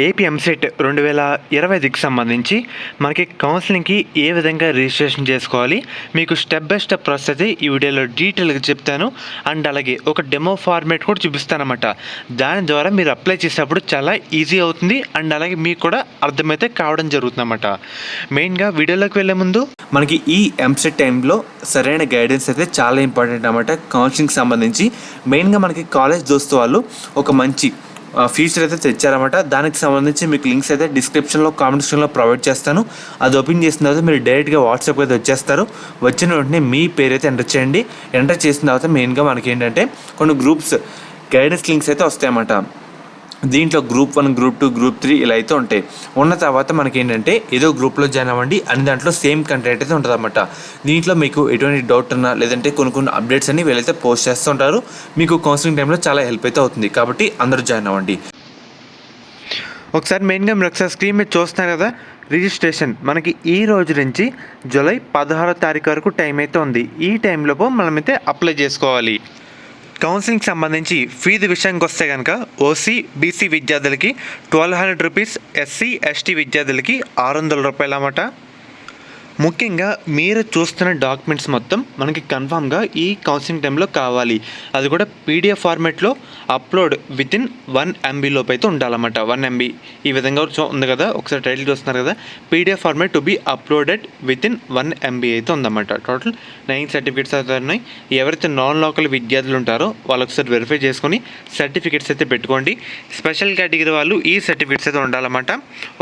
AP EAMCET 2025కి సంబంధించి మనకి కౌన్సిలింగ్కి ఏ విధంగా రిజిస్ట్రేషన్ చేసుకోవాలి, మీకు స్టెప్ బై స్టెప్ ప్రాసెస్ అయితే ఈ వీడియోలో డీటెయిల్గా చెప్తాను. అండ్ అలాగే ఒక డెమో ఫార్మేట్ కూడా చూపిస్తానమాట. దాని ద్వారా మీరు అప్లై చేసేటప్పుడు చాలా ఈజీ అవుతుంది. అండ్ అలాగే మీకు కూడా అర్థమైతే కావడం జరుగుతుందన్నమాట. మెయిన్గా వీడియోలోకి వెళ్ళే ముందు మనకి ఈ ఎంసెట్ టైంలో సరైన గైడెన్స్ అయితే చాలా ఇంపార్టెంట్ అన్నమాట. కౌన్సిలింగ్ సంబంధించి మెయిన్గా మనకి కాలేజ్ దోస్తు వాళ్ళు ఒక మంచి ఫీచర్ అయితే తెచ్చారన్నమాట. దానికి సంబంధించి మీకు లింక్స్ అయితే డిస్క్రిప్షన్లో కామెంట్ సెక్షన్లో ప్రొవైడ్ చేస్తాను. అది ఓపెన్ చేసిన తర్వాత మీరు డైరెక్ట్గా వాట్సాప్ అయితే వచ్చేస్తారు. వచ్చిన వెంటనే మీ పేరు అయితే ఎంటర్ చేయండి. ఎంటర్ చేసిన తర్వాత మెయిన్గా మనకి ఏంటంటే కొన్ని గ్రూప్స్ గైడెన్స్ లింక్స్ అయితే వస్తాయన్నమాట. దీంట్లో గ్రూప్ 1, గ్రూప్ 2, గ్రూప్ 3 ఇలా అయితే ఉంటాయి. ఉన్న తర్వాత మనకి ఏంటంటే ఏదో గ్రూప్లో జాయిన్ అవ్వండి అని దాంట్లో సేమ్ కంటెంట్ అయితే ఉంటుంది అన్నమాట. దీంట్లో మీకు ఎటువంటి డౌట్ ఉన్నా లేదంటే కొన్ని అప్డేట్స్ అన్ని వీళ్ళైతే పోస్ట్ చేస్తూ ఉంటారు. మీకు కౌన్సిలింగ్ టైంలో చాలా హెల్ప్ అయితే అవుతుంది. కాబట్టి అందరూ జాయిన్ అవ్వండి. ఒకసారి మెయిన్గా మీరు ఒకసారి స్క్రీన్ మీద చూస్తున్నారు కదా, రిజిస్ట్రేషన్ మనకి ఈ రోజు నుంచి జూలై 16వ తారీఖు వరకు టైం అయితే ఉంది. ఈ టైంలోపు మనమైతే అప్లై చేసుకోవాలి. కౌన్సిలింగ్ సంబంధించి ఫీజు విషయానికి వస్తే కనుక ఓసీ బీసీ విద్యార్థులకి 1200 రూపీస్, ఎస్సీ ఎస్టీ విద్యార్థులకి 600 రూపాయలు అన్నమాట. ముఖ్యంగా మీరు చూస్తున్న డాక్యుమెంట్స్ మొత్తం మనకి కన్ఫామ్గా ఈ కౌన్సిలింగ్ టైంలో కావాలి. అది కూడా పీడిఎఫ్ ఫార్మేట్లో అప్లోడ్ వితిన్ 1 MB లోపు అయితే ఉండాలన్నమాట. 1 MB ఈ విధంగా ఉంది కదా, ఒకసారి టైటిల్ చూస్తున్నారు కదా, PDF format to be uploaded within 1 MB అయితే ఉందన్నమాట. టోటల్ 9 సర్టిఫికేట్స్ అయితే ఉన్నాయి. ఎవరైతే నాన్ లోకల్ విద్యార్థులు ఉంటారో వాళ్ళు ఒకసారి వెరిఫై చేసుకొని సర్టిఫికేట్స్ అయితే పెట్టుకోండి. స్పెషల్ కేటగిరీ వాళ్ళు ఈ సర్టిఫికేట్స్ అయితే ఉండాలన్నమాట.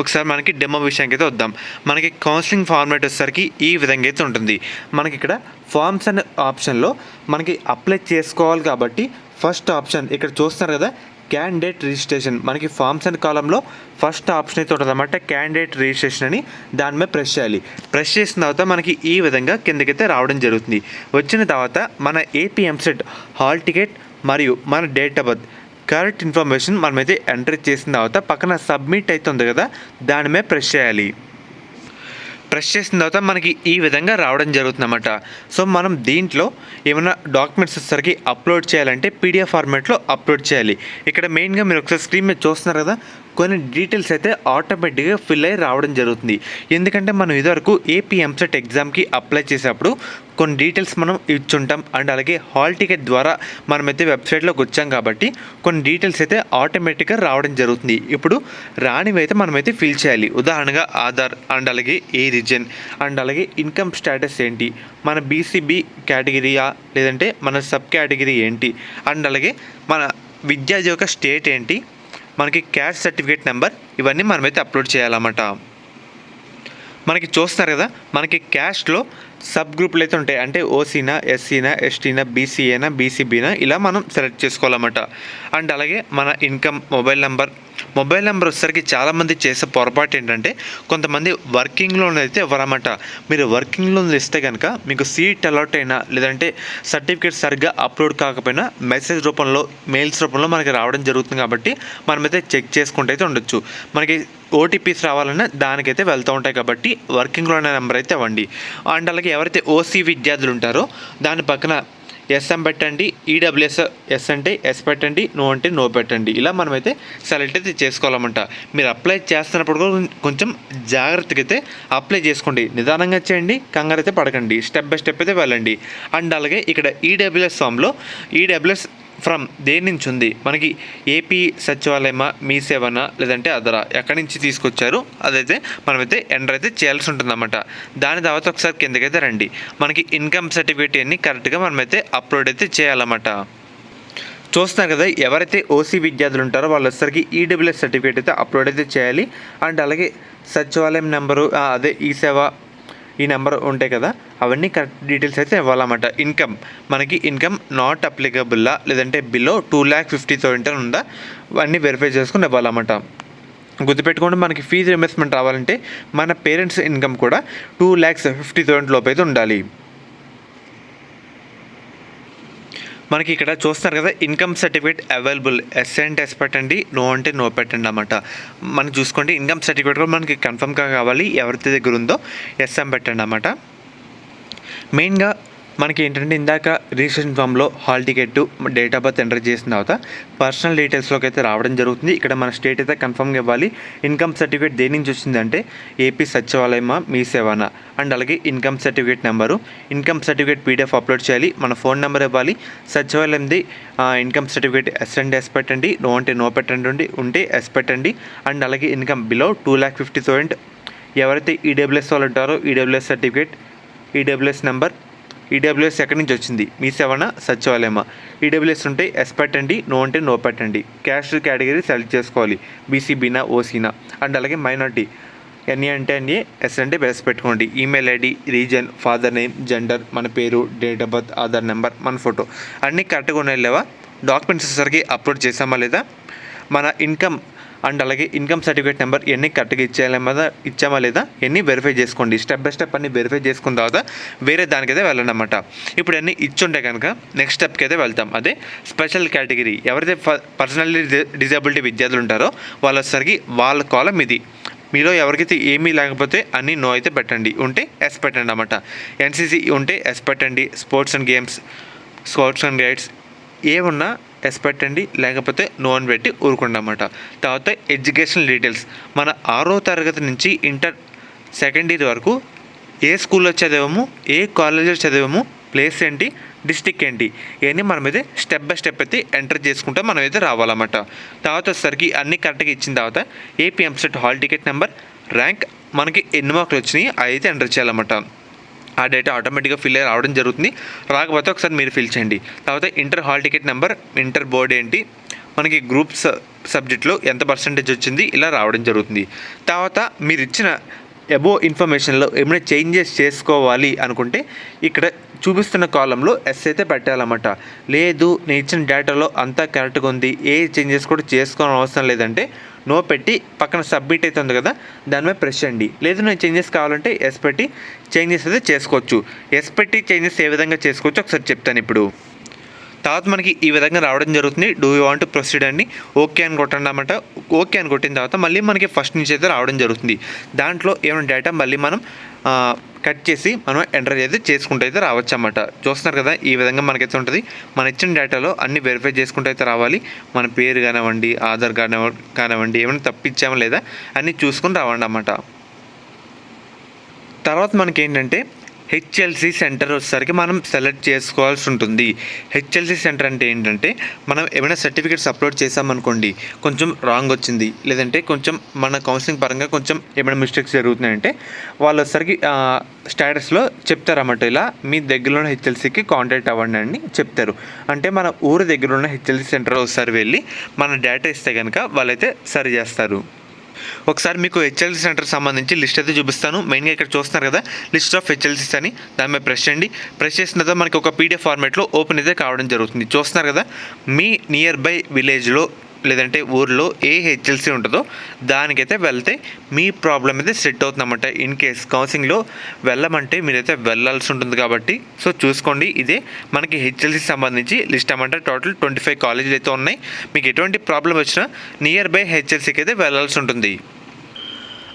ఒకసారి మనకి డెమో విషయానికి అయితే వద్దాం. మనకి కౌన్సిలింగ్ ఫార్మేట్ ఈ విధంగా అయితే ఉంటుంది. మనకి ఇక్కడ ఫార్మ్స్ అనే ఆప్షన్లో మనకి అప్లై చేసుకోవాలి కాబట్టి ఫస్ట్ ఆప్షన్ ఇక్కడ చూస్తున్నారు కదా, క్యాండిడేట్ రిజిస్ట్రేషన్. మనకి ఫార్మ్స్ అండ్ కాలంలో ఫస్ట్ ఆప్షన్ అయితే ఉంటుంది అన్నమాట, క్యాండిడేట్ రిజిస్ట్రేషన్ అని. దాని మీద ప్రెస్ చేయాలి. ప్రెస్ చేసిన తర్వాత మనకి ఈ విధంగా కిందకైతే రావడం జరుగుతుంది. వచ్చిన తర్వాత మన ఏపీ ఎంసెట్ హాల్ టికెట్ మరియు మన date of birth correct information మనమైతే ఎంటర్ చేసిన తర్వాత పక్కన సబ్మిట్ అయితే ఉంది కదా, దాని మీద ప్రెస్ చేయాలి. ప్రెస్ చేసిన తర్వాత మనకి ఈ విధంగా రావడం జరుగుతుందన్నమాట. సో మనం దీంట్లో ఏమైనా డాక్యుమెంట్స్ వచ్చేసరికి అప్లోడ్ చేయాలంటే పీడిఎఫ్ ఫార్మాట్లో అప్లోడ్ చేయాలి. ఇక్కడ మెయిన్గా మీరు ఒకసారి స్క్రీన్ మీద చూస్తున్నారు కదా, కొన్ని డీటెయిల్స్ అయితే ఆటోమేటిక్గా ఫిల్ అయ్యి రావడం జరుగుతుంది. ఎందుకంటే మనం ఇదివరకు ఏపీ ఎంసెట్ ఎగ్జామ్కి అప్లై చేసేటప్పుడు కొన్ని డీటెయిల్స్ మనం ఇచ్చుంటాం. అండ్ అలాగే హాల్ టికెట్ ద్వారా మనమైతే వెబ్సైట్లోకి వచ్చాం కాబట్టి కొన్ని డీటెయిల్స్ అయితే ఆటోమేటిక్గా రావడం జరుగుతుంది. ఇప్పుడు రానివి అయితే మనమైతే ఫిల్ చేయాలి. ఉదాహరణగా ఆధార్, అండ్ అలాగే ఏ రీజన్, అండ్ అలాగే ఇన్కమ్ స్టేటస్ ఏంటి, మన బీసీబీ కేటగిరీయా లేదంటే మన సబ్ కేటగిరీ ఏంటి, అండ్ అలాగే మన విద్యార్థి యొక్క స్టేట్ ఏంటి, మనకి క్యాస్ట్ సర్టిఫికేట్ నెంబర్, ఇవన్నీ మనమైతే అప్లోడ్ చేయాలన్నమాట. మనకి చూస్తున్నారు కదా, మనకి క్యాస్ట్లో సబ్ గ్రూపులు అయితే ఉంటాయి. అంటే ఓసీనా, ఎస్సీనా, ఎస్టీనా, బీసీఏనా, బీసీబీనా, ఇలా మనం సెలెక్ట్ చేసుకోవాలన్నమాట. అండ్ అలాగే మన ఇన్కమ్, మొబైల్ నెంబర్ వచ్చేసరికి చాలామంది చేసే పొరపాటు ఏంటంటే కొంతమంది వర్కింగ్ లోన్ అయితే ఇవ్వరన్నమాట. మీరు వర్కింగ్ లోన్ ఇస్తే కనుక మీకు సీట్ అలాట్ అయినా లేదంటే సర్టిఫికేట్ సరిగ్గా అప్లోడ్ కాకపోయినా మెసేజ్ రూపంలో, మెయిల్స్ రూపంలో మనకి రావడం జరుగుతుంది. కాబట్టి మనమైతే చెక్ చేసుకుంటూ అయితే ఉండొచ్చు. మనకి ఓటీపీస్ రావాలన్నా దానికైతే వెళ్తూ ఉంటాయి. కాబట్టి వర్కింగ్ లోన్ నెంబర్ అయితే ఇవ్వండి. అండ్ అలాగే ఎవరైతే ఓసీ విద్యార్థులు ఉంటారో దాని పక్కన ఎస్ఎం పెట్టండి, ఈడబ్ల్యూఎస్ ఎస్ అంటే ఎస్ పెట్టండి, నో అంటే నో పెట్టండి. ఇలా మనమైతే సెలెక్ట్ అయితే చేసుకోవాలన్నమాట. మీరు అప్లై చేస్తున్నప్పుడు కూడా కొంచెం జాగ్రత్తగా అయితే అప్లై చేసుకోండి. నిదానంగా చేయండి, కంగారు అయితే పడకండి, స్టెప్ బై స్టెప్ అయితే వెళ్ళండి. అండ్ అలాగే ఇక్కడ ఈడబ్ల్యూఎస్ ఫామ్లో ఈడబ్ల్యూఎస్ ఫ్రమ్ దేని నుంచి ఉంది, మనకి ఏపీ సచివాలయమా, మీ సేవనా లేదంటే అదరా, ఎక్కడి నుంచి తీసుకొచ్చారు అదైతే మనమైతే ఎంటర్ అయితే చేయాల్సి ఉంటుందన్నమాట. దాని తర్వాత ఒకసారి కిందకైతే రండి. మనకి ఇన్కమ్ సర్టిఫికేట్ అన్ని కరెక్ట్గా మనమైతే అప్లోడ్ అయితే చేయాలన్నమాట. చూస్తున్నారు కదా, ఎవరైతే ఓసీ విద్యార్థులు ఉంటారో వాళ్ళు వచ్చేసరికి ఈడబ్ల్యూఎస్ సర్టిఫికేట్ అయితే అప్లోడ్ అయితే చేయాలి. అండ్ అలాగే సచివాలయం నెంబరు, అదే ఈ సేవ, ఈ నెంబర్ ఉంటాయి కదా, అవన్నీ కరెక్ట్ డీటెయిల్స్ అయితే ఇవ్వాలన్నమాట. ఇన్కమ్, మనకి ఇన్కమ్ నాట్ అప్లికబుల్లా లేదంటే బిలో 2,50,000 ఉందా, అవన్నీ వెరిఫై చేసుకుని ఇవ్వాలన్నమాట. గుర్తుపెట్టుకుంటే మనకి ఫీజు రియంబర్స్మెంట్ రావాలంటే మన పేరెంట్స్ ఇన్కమ్ కూడా 2,50,000 లోపు అయితే ఉండాలి. మనకి ఇక్కడ చూస్తున్నారు కదా, ఇన్కమ్ సర్టిఫికేట్ అవైలబుల్, ఎస్ అంటే ఎస్ పెట్టండి, నో అంటే నో పెట్టండి అన్నమాట. మనకి చూసుకోండి, ఇన్కమ్ సర్టిఫికేట్ కూడా మనకి కన్ఫర్మ్గా కావాలి. ఎవరి దగ్గర ఉందో ఎస్ఎం పెట్టండి అన్నమాట. మెయిన్గా మనకి ఏంటంటే ఇందాక రిజిస్ట్రేషన్ ఫామ్లో hall ticket, date of birth enter చేసిన తర్వాత పర్సనల్ డీటెయిల్స్లోకి అయితే రావడం జరుగుతుంది. ఇక్కడ మన స్టేట్ అయితే కన్ఫర్మ్గా ఇవ్వాలి. ఇన్కమ్ సర్టిఫికేట్ దేని నుంచి వచ్చిందంటే ఏపీ సచివాలయమా మీ సేవనా, అండ్ అలాగే income certificate number, income certificate PDF upload చేయాలి, మన ఫోన్ నెంబర్ ఇవ్వాలి, సచివాలయంది income certificate yes and yes పెట్టండి, నో అంటే నో పెట్టండి, ఉంటే ఎస్ పెట్టండి, అండ్ అలాగే ఇన్కమ్ బిలో 2,50,000 ఎవరైతే ఈడబ్ల్యూఎస్ వాళ్ళు ఉంటారో EWS certificate, EWS number, EWS ఎక్కడి నుంచి వచ్చింది మీ సేవనా సచివాలయమా, ఈడబ్ల్యూఎస్ ఉంటే ఎస్ పెట్టండి, నో అంటే నో పెట్టండి, క్యాస్ట్ కేటగిరీ సెలెక్ట్ చేసుకోవాలి, బీసీబీనా ఓసీనా, అండ్ అలాగే మైనార్టీ ఎన్ఏ అంటే ఎన్ఏ, ఎస్ అంటే ఎస్ పెట్టుకోండి, email ID, reason, father name, gender, మన పేరు, date of birth, Aadhaar number, మన ఫోటో అన్నీ కరెక్ట్గా ఉన్నాయి లేవా, డాక్యుమెంట్స్ వచ్చేసరికి అప్లోడ్ చేసామా లేదా, మన ఇన్కమ్ అండ్ అలాగే ఇన్కమ్ సర్టిఫికేట్ నెంబర్ ఇవన్నీ కరెక్ట్గా ఇచ్చామా లేదా ఇవన్నీ వెరిఫై చేసుకోండి. స్టెప్ బై స్టెప్ అన్ని వెరిఫై చేసుకున్న తర్వాత వేరే దానికైతే వెళ్ళండి అన్నమాట. ఇప్పుడు అన్నీ ఇచ్చుంటే కనుక నెక్స్ట్ స్టెప్కి అయితే వెళ్తాం. అదే స్పెషల్ కేటగిరీ, ఎవరైతే పర్సనల్లీ డిజేబిలిటీ విద్యార్థులు ఉంటారో వాళ్ళసరికి వాళ్ళ కాలం ఇది. మీలో ఎవరికైతే ఏమీ లేకపోతే అన్నీ నో అయితే పెట్టండి, ఉంటే ఎస్ పెట్టండి అన్నమాట. ఎన్సీసీ ఉంటే ఎస్ పెట్టండి, sports and games, scouts and guides ఏమున్నా ఎస్ పెట్టండి, లేకపోతే నో అని పెట్టి ఊరుకోండి అన్నమాట. తర్వాత ఎడ్యుకేషనల్ డీటెయిల్స్, మన 6వ తరగతి నుంచి ఇంటర్ సెకండ్ ఇయర్ వరకు ఏ స్కూల్లో చదివాము, ఏ కాలేజీలో చదివాము, ప్లేస్ ఏంటి, డిస్టిక్ ఏంటి, ఇవన్నీ మనమైతే స్టెప్ బై స్టెప్ అయితే ఎంటర్ చేసుకుంటే మనమైతే రావాలన్నమాట. తర్వాత వచ్చేసరికి అన్నీ కరెక్ట్గా ఇచ్చిన తర్వాత AP EAMCET hall ticket number, rank, మనకి ఎన్ని మార్కులు వచ్చినాయి అవి అయితే ఎంటర్ చేయాలన్నమాట. ఆ డేటా ఆటోమేటిక్గా ఫిల్ అయ్యి రావడం జరుగుతుంది. రాకపోతే ఒకసారి మీరు ఫిల్ చేయండి. తర్వాత inter hall ticket number, inter board ఏంటి, మనకి గ్రూప్స్ సబ్జెక్ట్లో ఎంత పర్సెంటేజ్ వచ్చింది, ఇలా రావడం జరుగుతుంది. తర్వాత మీరు ఇచ్చిన అబో ఇన్ఫర్మేషన్లో ఏమైనా చేంజెస్ చేసుకోవాలి అనుకుంటే ఇక్కడ చూపిస్తున్న కాలంలో ఎస్ అయితే పెట్టాలన్నమాట. లేదు నేను ఇచ్చిన డేటాలో అంతా కరెక్ట్గా ఉంది, ఏ చేంజెస్ కూడా చేసుకోవాల్సిన అవసరం లేదంటే నో పెట్టి పక్కన సబ్మిట్ అయితే ఉంది కదా దాని మీద ప్రెస్ చేయండి. లేదు నేను చేంజెస్ కావాలంటే ఎస్ పెట్టి చేంజెస్ అయితే చేసుకోవచ్చు. ఎస్ పెట్టి చేంజెస్ ఏ విధంగా చేసుకోవచ్చు ఒకసారి చెప్తాను ఇప్పుడు. తర్వాత మనకి ఈ విధంగా రావడం జరుగుతుంది. Do you want to proceed అని ఓకే అని కొట్టండి అన్నమాట. ఓకే అని కొట్టిన తర్వాత మళ్ళీ మనకి ఫస్ట్ నుంచి అయితే రావడం జరుగుతుంది. దాంట్లో ఏమైనా డేటా మళ్ళీ మనం కట్ చేసి మనం ఎంటర్ అయితే చేసుకుంటూ అయితే రావచ్చు అన్నమాట. చూస్తున్నారు కదా ఈ విధంగా మనకైతే ఉంటుంది. మన ఇచ్చిన డేటాలో అన్ని వెరిఫై చేసుకుంటూ అయితే రావాలి. మన పేరు కానివ్వండి, ఆధార్ కానివ్వండి, ఏమైనా తప్పించామా లేదా అన్నీ చూసుకొని రావండి అన్నమాట. తర్వాత మనకి ఏంటంటే హెచ్ఎల్సి సెంటర్ వచ్చేసరికి మనం సెలెక్ట్ చేసుకోవాల్సి ఉంటుంది. హెచ్ఎల్సి సెంటర్ అంటే ఏంటంటే మనం ఏమైనా సర్టిఫికేట్స్ అప్లోడ్ చేసామనుకోండి, కొంచెం రాంగ్ వచ్చింది, లేదంటే కొంచెం మన కౌన్సిలింగ్ పరంగా కొంచెం ఏమైనా మిస్టేక్స్ జరుగుతున్నాయంటే వాళ్ళు వచ్చేసరికి స్టేటస్లో చెప్తారన్నమాట. ఇలా మీ దగ్గరలో ఉన్న హెచ్ఎల్సికి కాంటాక్ట్ అవ్వండి అని చెప్తారు. అంటే మన ఊరి దగ్గర ఉన్న హెచ్ఎల్సి సెంటర్ ఒకసారి వెళ్ళి మన డేటా ఇస్తే కనుక వాళ్ళైతే సరి చేస్తారు. ఒకసారి మీకు హెచ్ఎల్సీ సెంటర్ సంబంధించి లిస్ట్ అయితే చూపిస్తాను. మెయిన్గా ఇక్కడ చూస్తున్నారు కదా లిస్ట్ ఆఫ్ హెచ్ఎల్సీస్ అని, దాని మీద ప్రెస్ చేయండి. ప్రెస్ చేసిన తర్వాత మనకి ఒక పీడిఎఫ్ ఫార్మాట్లో ఓపెన్ అయితే కావడం జరుగుతుంది. చూస్తున్నారు కదా మీ నియర్ బై విలేజ్లో లేదంటే ఊర్లో ఏ హెచ్ఎల్సీ ఉంటుందో దానికైతే వెళ్తే మీ ప్రాబ్లం అయితే సెట్ అవుతుందన్నమాట. ఇన్ కేస్ కౌన్సిలింగ్లో వెళ్ళమంటే మీరైతే వెళ్ళాల్సి ఉంటుంది కాబట్టి సో చూసుకోండి. ఇదే మనకి హెచ్ఎల్సీ సంబంధించి లిస్ట్ అన్నమాట. టోటల్ 25 కాలేజీలు అయితే ఉన్నాయి. మీకు ఎటువంటి ప్రాబ్లం వచ్చినా నియర్ బై హెచ్ఎల్సీకి అయితే వెళ్ళాల్సి ఉంటుంది.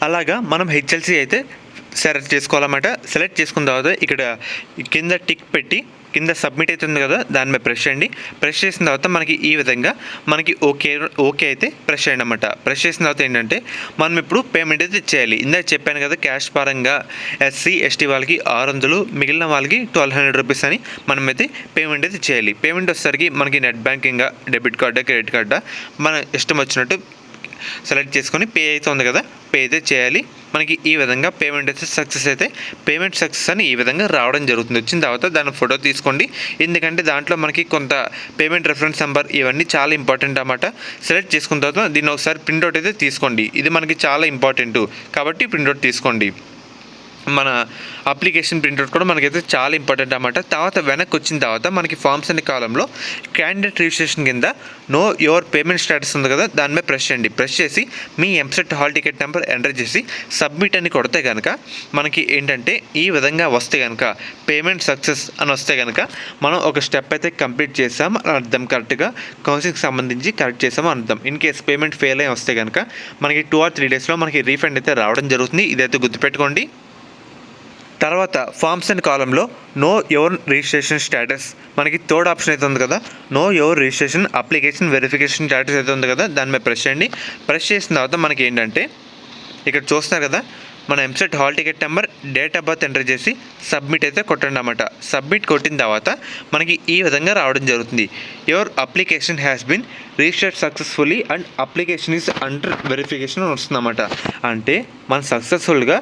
అలాగా మనం హెచ్ఎల్సీ అయితే సెలెక్ట్ చేసుకోవాలన్నమాట. సెలెక్ట్ చేసుకున్న తర్వాత ఇక్కడ కింద టిక్ పెట్టి కింద సబ్మిట్ అవుతుంది కదా దాని మీద ప్రెస్ చేయండి. ప్రెస్ చేసిన తర్వాత మనకి ఈ విధంగా మనకి ఓకే అయితే ప్రెస్ చేయండి అన్నమాట. ప్రెస్ చేసిన తర్వాత ఏంటంటే మనం ఇప్పుడు పేమెంట్ అయితే చేయాలి. ఇందాక చెప్పాను కదా క్యాష్ పరంగా ఎస్సీ ఎస్టీ వాళ్ళకి 600, మిగిలిన వాళ్ళకి 1200 రూపీస్ అని మనమైతే పేమెంట్ అయితే చేయాలి. పేమెంట్ వచ్చేసరికి మనకి నెట్ బ్యాంకింగ్, డెబిట్ కార్డా, క్రెడిట్ కార్డా మన ఇష్టం వచ్చినట్టు సెలెక్ట్ చేసుకొని పే అయితే ఉంది కదా పే అయితే చేయాలి. మనకి ఈ విధంగా పేమెంట్ అయితే సక్సెస్ అయితే పేమెంట్ సక్సెస్ అని ఈ విధంగా రావడం జరుగుతుంది. వచ్చిన తర్వాత దాని ఫోటో తీసుకోండి. ఎందుకంటే దాంట్లో మనకి కొంత పేమెంట్ రెఫరెన్స్ నెంబర్ ఇవన్నీ చాలా ఇంపార్టెంట్ అన్నమాట. సెలెక్ట్ చేసుకున్న తర్వాత దీన్ని ఒకసారి ప్రింట్అవుట్ అయితే తీసుకోండి. ఇది మనకి చాలా ఇంపార్టెంట్ కాబట్టి ప్రింట్అవుట్ తీసుకోండి. మన అప్లికేషన్ ప్రింట్అవుట్ కూడా మనకైతే చాలా ఇంపార్టెంట్ అన్నమాట. తర్వాత వెనక్కి వచ్చిన తర్వాత మనకి ఫార్మ్స్ అనే కాలంలో క్యాండిడేట్ రిజిస్ట్రేషన్ కింద నో యువర్ పేమెంట్ స్టేటస్ ఉంది కదా దాని మీద ప్రెస్ చేయండి. ప్రెస్ చేసి మీ EAMCET hall ticket number enter చేసి సబ్మిట్ అని కొడితే కనుక మనకి ఏంటంటే ఈ విధంగా వస్తే కనుక పేమెంట్ సక్సెస్ అని వస్తే కనుక మనం ఒక స్టెప్ అయితే కంప్లీట్ చేసాం అని అర్థం. కరెక్ట్గా కౌన్సిలింగ్కి సంబంధించి కరెక్ట్ చేసాము అని అర్థం. ఇన్ కేస్ పేమెంట్ ఫెయిల్ అయి వస్తే కనుక మనకి 2 or 3 డేస్లో మనకి రీఫండ్ అయితే రావడం జరుగుతుంది. ఇదైతే గుర్తుపెట్టుకోండి. తర్వాత ఫార్మ్స్ అండ్ కాలంలో నో యువర్ రిజిస్ట్రేషన్ స్టేటస్, మనకి థర్డ్ ఆప్షన్ అయితే ఉంది కదా, know your registration application verification status అయితే ఉంది కదా, దాని మీద ప్రెస్ చేయండి. ప్రెస్ చేసిన తర్వాత మనకి ఏంటంటే ఇక్కడ చూస్తున్నారు కదా, మన EAMCET hall ticket number, date of birth enter చేసి సబ్మిట్ అయితే కొట్టండి అన్నమాట. సబ్మిట్ కొట్టిన తర్వాత మనకి ఈ విధంగా రావడం జరుగుతుంది. Your application has been registered successfully and application is under verification వస్తుందన్నమాట. అంటే మనం సక్సెస్ఫుల్గా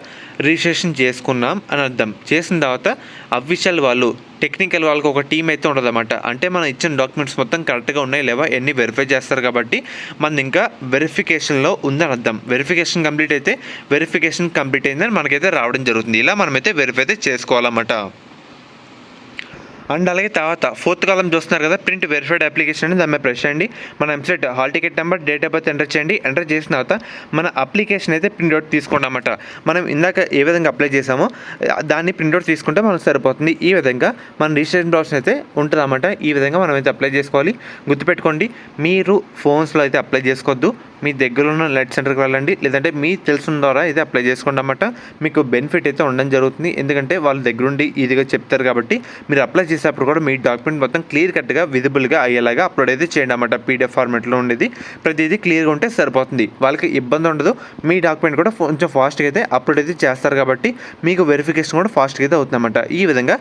రిజిస్ట్రేషన్ చేసుకున్నాం అని అర్థం. చేసిన తర్వాత అఫీషియల్ వాళ్ళు, టెక్నికల్ వాళ్ళకి ఒక టీం అయితే ఉండదన్నమాట. అంటే మనం ఇచ్చిన డాక్యుమెంట్స్ మొత్తం కరెక్ట్గా ఉన్నాయి లేవా ఎన్ని వెరిఫై చేస్తారు కాబట్టి మనది ఇంకా వెరిఫికేషన్లో ఉందని అర్థం. వెరిఫికేషన్ కంప్లీట్ అయితే వెరిఫికేషన్ కంప్లీట్ అయిందని మనకైతే రావడం జరుగుతుంది. ఇలా మనమైతే వెరిఫై అయితే చేసుకోవాలన్నమాట. అండ్ అలాగే తర్వాత ఫోర్త్ కాలం చూస్తున్నారు కదా, ప్రింట్ వెరిఫైడ్ అప్లికేషన్ అని, దాని మీద ప్రెస్ చేయండి. మన EAMCET hall ticket number, date of birth enter చేయండి. ఎంటర్ చేసిన తర్వాత మన అప్లికేషన్ అయితే ప్రింట్అవుట్ తీసుకోండి అన్నమాట. మనం ఇందాక ఏ విధంగా అప్లై చేసామో దాన్ని ప్రింట్అవుట్ తీసుకుంటే మనకు సరిపోతుంది. ఈ విధంగా మన రిజిస్ట్రేషన్ ప్రాసెస్ అయితే ఉంటుంది అన్నమాట. ఈ విధంగా మనం అయితే అప్లై చేసుకోవాలి. గుర్తుపెట్టుకోండి, మీరు ఫోన్స్లో అయితే అప్లై చేసుకోవద్దు. మీ దగ్గర ఉన్న నెట్ సెంటర్కి వెళ్ళండి, లేదంటే మీ తెలిసిన ద్వారా అయితే అప్లై చేసుకోండి అన్నమాట. మీకు బెనిఫిట్ అయితే ఉండడం జరుగుతుంది. ఎందుకంటే వాళ్ళ దగ్గరుండి ఈజీగా చెప్తారు కాబట్టి మీరు అప్లై చేసేటప్పుడు కూడా మీ డాక్యుమెంట్ మొత్తం క్లియర్ కట్గా విజిబుల్గా అయ్యేలాగా అప్లోడ్ అయితే చేయండి అన్నమాట. పీడిఎఫ్ ఫార్మాట్లో ఉండేది ప్రతిదీ క్లియర్గా ఉంటే సరిపోతుంది. వాళ్ళకి ఇబ్బంది ఉండదు. మీ డాక్యుమెంట్ కూడా కొంచెం ఫాస్ట్గా అయితే అప్లోడ్ అయితే చేస్తారు కాబట్టి మీకు వెరిఫికేషన్ కూడా ఫాస్ట్గా అయితే అవుతుందన్నమాట. ఈ విధంగా